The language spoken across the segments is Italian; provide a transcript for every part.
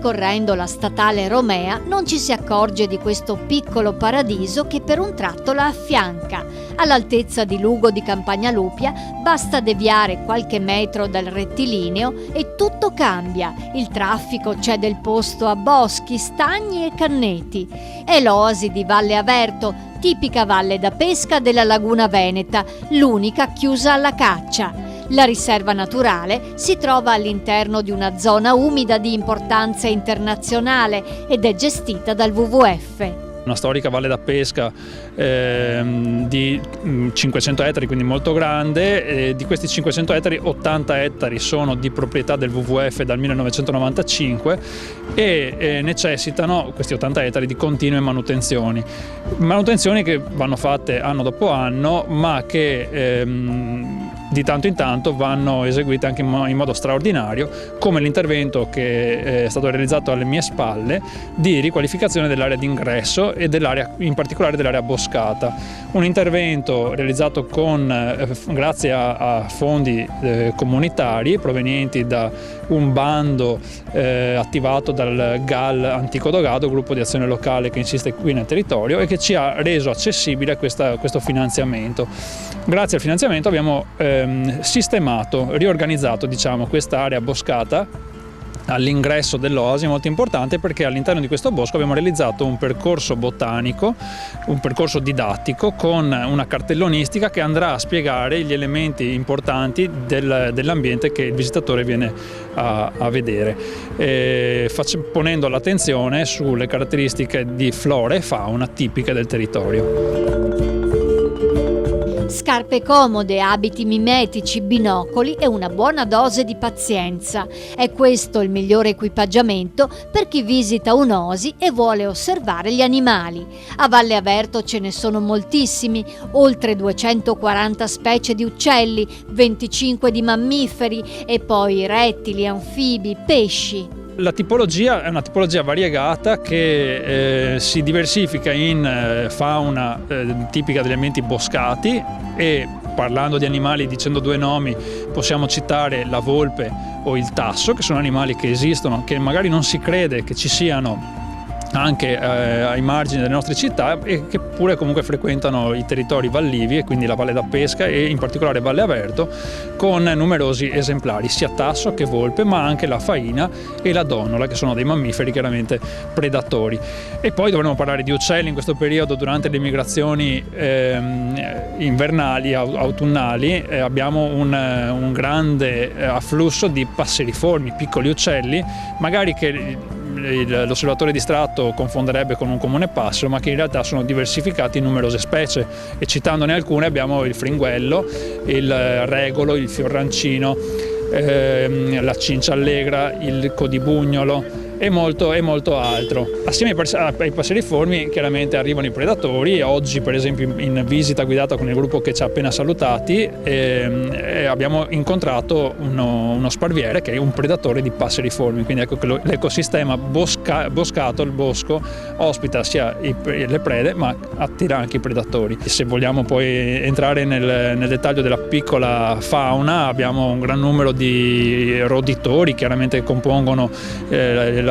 Percorrendo la statale Romea non ci si accorge di questo piccolo paradiso che per un tratto la affianca. All'altezza di Lugo di Campagnalupia basta deviare qualche metro dal rettilineo e tutto cambia. Il traffico cede il posto a boschi, stagni e canneti. È l'oasi di Valle Averto, tipica valle da pesca della Laguna Veneta, l'unica chiusa alla caccia. La riserva naturale si trova all'interno di una zona umida di importanza internazionale ed è gestita dal WWF. Una storica valle da pesca di 500 ettari, quindi molto grande. Di questi 500 ettari, 80 ettari sono di proprietà del WWF dal 1995 e necessitano questi 80 ettari di continue manutenzioni che vanno fatte anno dopo anno, ma che di tanto in tanto vanno eseguite anche in modo straordinario, come l'intervento che è stato realizzato alle mie spalle di riqualificazione dell'area d'ingresso e in particolare dell'area boscata. Un intervento realizzato grazie a fondi comunitari provenienti da un bando attivato dal GAL Antico Dogado, gruppo di azione locale che insiste qui nel territorio e che ci ha reso accessibile questo finanziamento. Grazie al finanziamento abbiamo riorganizzato questa area boscata all'ingresso dell'oasi, molto importante perché all'interno di questo bosco abbiamo realizzato un percorso botanico, un percorso didattico con una cartellonistica che andrà a spiegare gli elementi importanti dell'ambiente che il visitatore viene a vedere, ponendo l'attenzione sulle caratteristiche di flora e fauna tipiche del territorio. Scarpe comode, abiti mimetici, binocoli e una buona dose di pazienza. È questo il migliore equipaggiamento per chi visita un'oasi e vuole osservare gli animali. A Valle Averto ce ne sono moltissimi, oltre 240 specie di uccelli, 25 di mammiferi e poi rettili, anfibi, pesci. La tipologia è una tipologia variegata che si diversifica in fauna tipica degli ambienti boscati e, parlando di animali, dicendo due nomi, possiamo citare la volpe o il tasso, che sono animali che esistono, che magari non si crede che ci siano anche ai margini delle nostre città e che pure comunque frequentano i territori vallivi e quindi la Valle da Pesca e in particolare Valle Averto, con numerosi esemplari, sia tasso che volpe, ma anche la faina e la donnola, che sono dei mammiferi chiaramente predatori. E poi dovremo parlare di uccelli in questo periodo. Durante le migrazioni invernali, autunnali, abbiamo un grande afflusso di passeriformi, piccoli uccelli, magari che l'osservatore distratto confonderebbe con un comune passero, ma che in realtà sono diversificati in numerose specie, e citandone alcune abbiamo il fringuello, il regolo, il fiorrancino, la cinciallegra, il codibugnolo e molto altro. Assieme ai passeriformi chiaramente arrivano i predatori. Oggi per esempio in visita guidata con il gruppo che ci ha appena salutati abbiamo incontrato uno sparviere che è un predatore di passeriformi, quindi ecco che l'ecosistema boscato, il bosco, ospita sia le prede ma attira anche i predatori. Se vogliamo poi entrare nel dettaglio della piccola fauna, abbiamo un gran numero di roditori chiaramente che compongono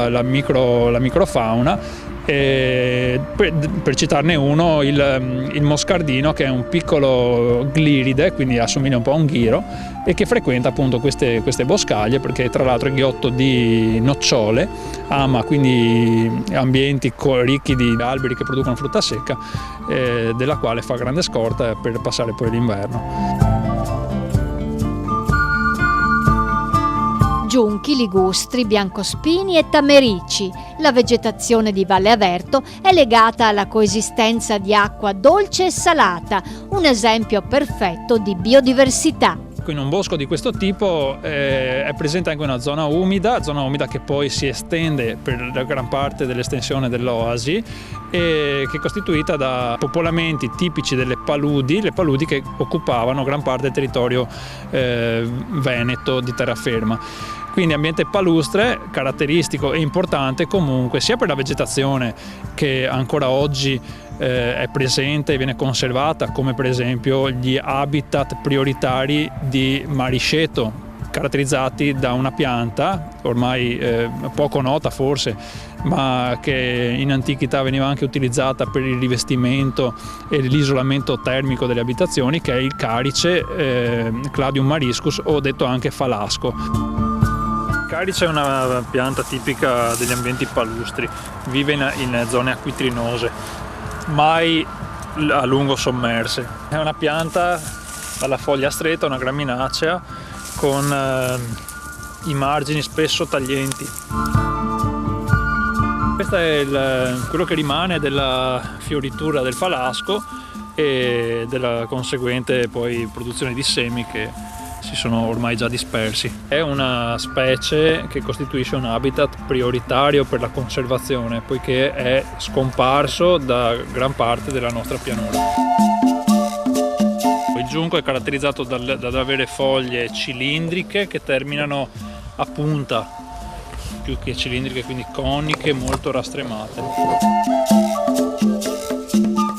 la microfauna. Per citarne uno, il moscardino, che è un piccolo gliride, quindi assomiglia un po' a un ghiro, e che frequenta appunto queste boscaglie perché tra l'altro è ghiotto di nocciole, ama quindi ambienti ricchi di alberi che producono frutta secca, della quale fa grande scorta per passare poi l'inverno. Giunchi, ligustri, biancospini e tamerici. La vegetazione di Valle Averto è legata alla coesistenza di acqua dolce e salata, un esempio perfetto di biodiversità. In un bosco di questo tipo è presente anche una zona umida che poi si estende per la gran parte dell'estensione dell'oasi e che è costituita da popolamenti tipici delle paludi, le paludi che occupavano gran parte del territorio veneto di terraferma. Quindi ambiente palustre, caratteristico e importante comunque sia per la vegetazione che ancora oggi è presente e viene conservata, come per esempio gli habitat prioritari di marisceto, caratterizzati da una pianta ormai poco nota forse, ma che in antichità veniva anche utilizzata per il rivestimento e l'isolamento termico delle abitazioni, che è il carice Cladium mariscus, o detto anche falasco. Il carice è una pianta tipica degli ambienti palustri, vive in zone acquitrinose, mai a lungo sommerse. È una pianta dalla foglia stretta, una graminacea con i margini spesso taglienti. Questo è quello che rimane della fioritura del falasco e della conseguente poi produzione di semi che si sono ormai già dispersi. È una specie che costituisce un habitat prioritario per la conservazione, poiché è scomparso da gran parte della nostra pianura. Il giunco è caratterizzato dall'avere foglie cilindriche che terminano a punta, più che cilindriche, quindi coniche, molto rastremate.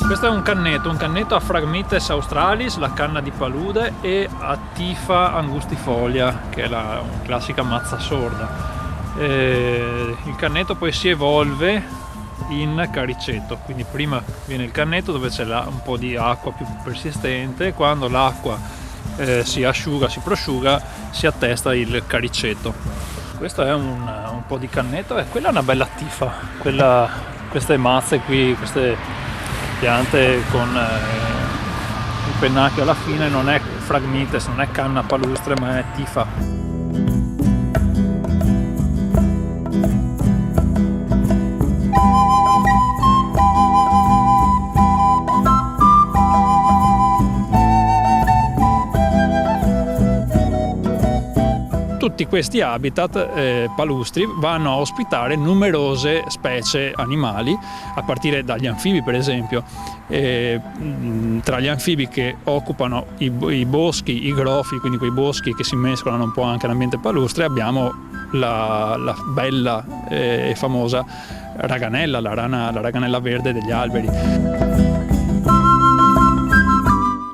Questo è un cannetto a Phragmites australis, la canna di palude, e a Typha angustifolia, che è la classica mazza sorda. Il cannetto poi si evolve in cariceto, quindi prima viene il cannetto dove c'è un po' di acqua più persistente, quando l'acqua si asciuga, si prosciuga, si attesta il cariceto. Questo è un po' di cannetto, e quella è una bella Typha, queste mazze qui, queste piante con il pennacchio alla fine non è Phragmites, non è canna palustre, ma è Typha. Tutti questi habitat palustri vanno a ospitare numerose specie animali, a partire dagli anfibi per esempio. Tra gli anfibi che occupano i boschi, i grofi, quindi quei boschi che si mescolano un po' anche all'ambiente palustre, abbiamo la bella e famosa raganella, la raganella verde degli alberi.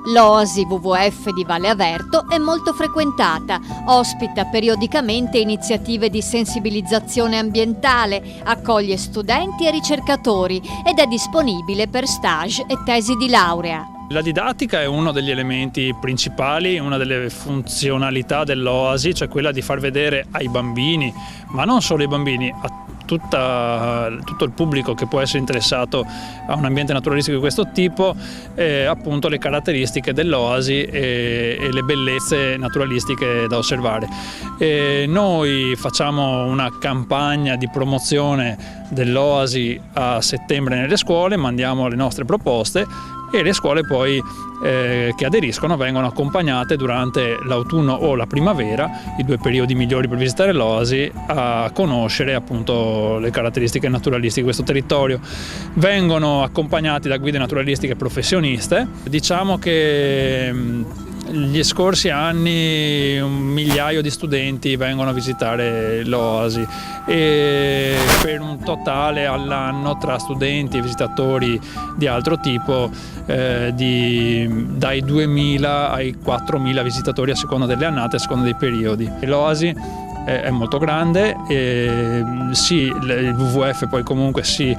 L'oasi WWF di Valle Averto è molto frequentata, ospita periodicamente iniziative di sensibilizzazione ambientale, accoglie studenti e ricercatori ed è disponibile per stage e tesi di laurea. La didattica è uno degli elementi principali, una delle funzionalità dell'oasi, cioè quella di far vedere ai bambini, ma non solo ai bambini, a tutto il pubblico che può essere interessato a un ambiente naturalistico di questo tipo, appunto le caratteristiche dell'oasi e le bellezze naturalistiche da osservare. Noi facciamo una campagna di promozione dell'oasi a settembre nelle scuole, mandiamo le nostre proposte e le scuole poi che aderiscono vengono accompagnate durante l'autunno o la primavera, i due periodi migliori per visitare l'oasi, a conoscere appunto le caratteristiche naturalistiche di questo territorio. Vengono accompagnati da guide naturalistiche professioniste. Diciamo che gli scorsi anni 1.000.000 di studenti vengono a visitare l'oasi, e per un totale all'anno tra studenti e visitatori di altro tipo dai 2.000 ai 4.000 visitatori a seconda delle annate, a seconda dei periodi. L'oasi è molto grande, sì, il WWF poi comunque si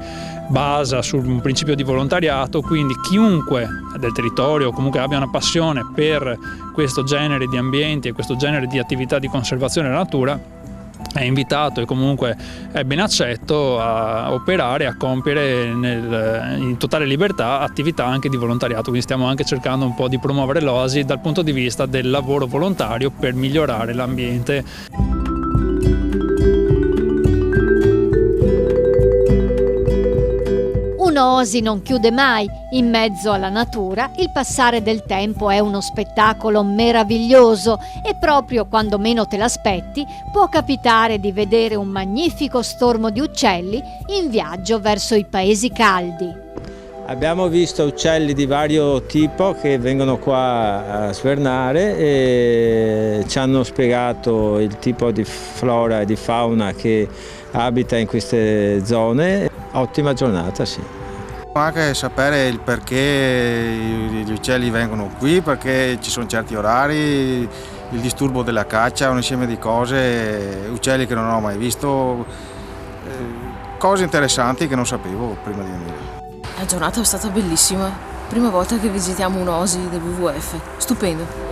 basa su un principio di volontariato, quindi chiunque del territorio comunque abbia una passione per questo genere di ambienti e questo genere di attività di conservazione della natura è invitato e comunque è ben accetto a operare, a compiere in totale libertà attività anche di volontariato. Quindi stiamo anche cercando un po' di promuovere l'oasi dal punto di vista del lavoro volontario per migliorare l'ambiente. Un'oasi non chiude mai. In mezzo alla natura il passare del tempo è uno spettacolo meraviglioso e proprio quando meno te l'aspetti può capitare di vedere un magnifico stormo di uccelli in viaggio verso i paesi caldi. Abbiamo visto uccelli di vario tipo che vengono qua a svernare e ci hanno spiegato il tipo di flora e di fauna che abita in queste zone. Ottima giornata, sì. Anche sapere il perché gli uccelli vengono qui, perché ci sono certi orari, il disturbo della caccia, un insieme di cose, uccelli che non ho mai visto, cose interessanti che non sapevo prima di venire. La giornata è stata bellissima, prima volta che visitiamo un OSI del WWF, stupendo.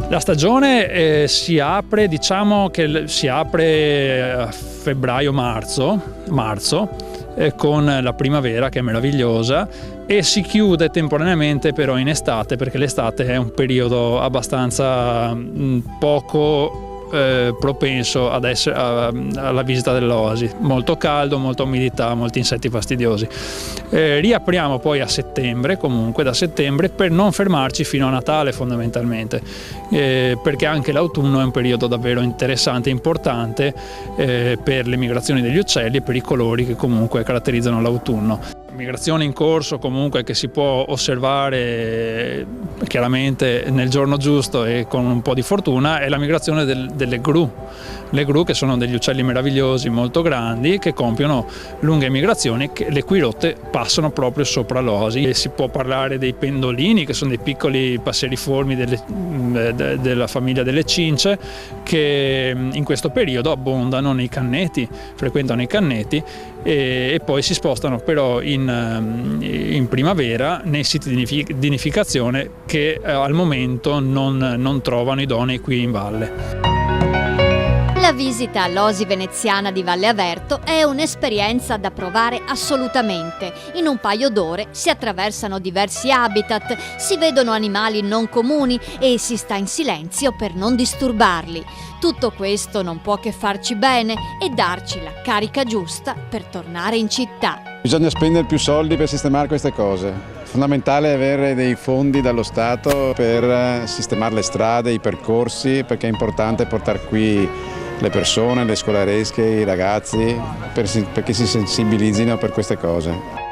La stagione si apre, diciamo che si apre a febbraio-marzo, con la primavera che è meravigliosa, e si chiude temporaneamente però in estate, perché l'estate è un periodo abbastanza poco propenso alla visita dell'oasi, molto caldo, molta umidità, molti insetti fastidiosi. Riapriamo poi a settembre, comunque da settembre, per non fermarci fino a Natale fondamentalmente, perché anche l'autunno è un periodo davvero interessante e importante per le migrazioni degli uccelli e per i colori che comunque caratterizzano l'autunno. Migrazione in corso comunque che si può osservare chiaramente nel giorno giusto e con un po' di fortuna è la migrazione delle gru. Le gru, che sono degli uccelli meravigliosi molto grandi che compiono lunghe migrazioni, le cui rotte passano proprio sopra l'oasi. E si può parlare dei pendolini, che sono dei piccoli passeriformi della famiglia delle cince, che in questo periodo abbondano nei canneti, frequentano i canneti e poi si spostano però in primavera nei siti di nidificazione che al momento non trovano idonei qui in valle. La visita all'Osi veneziana di Valle Averto è un'esperienza da provare assolutamente. In un paio d'ore si attraversano diversi habitat, si vedono animali non comuni e si sta in silenzio per non disturbarli. Tutto questo non può che farci bene e darci la carica giusta per tornare in città. Bisogna spendere più soldi per sistemare queste cose. È fondamentale avere dei fondi dallo Stato per sistemare le strade, i percorsi, perché è importante portare qui le persone, le scolaresche, i ragazzi, perché si sensibilizzino per queste cose.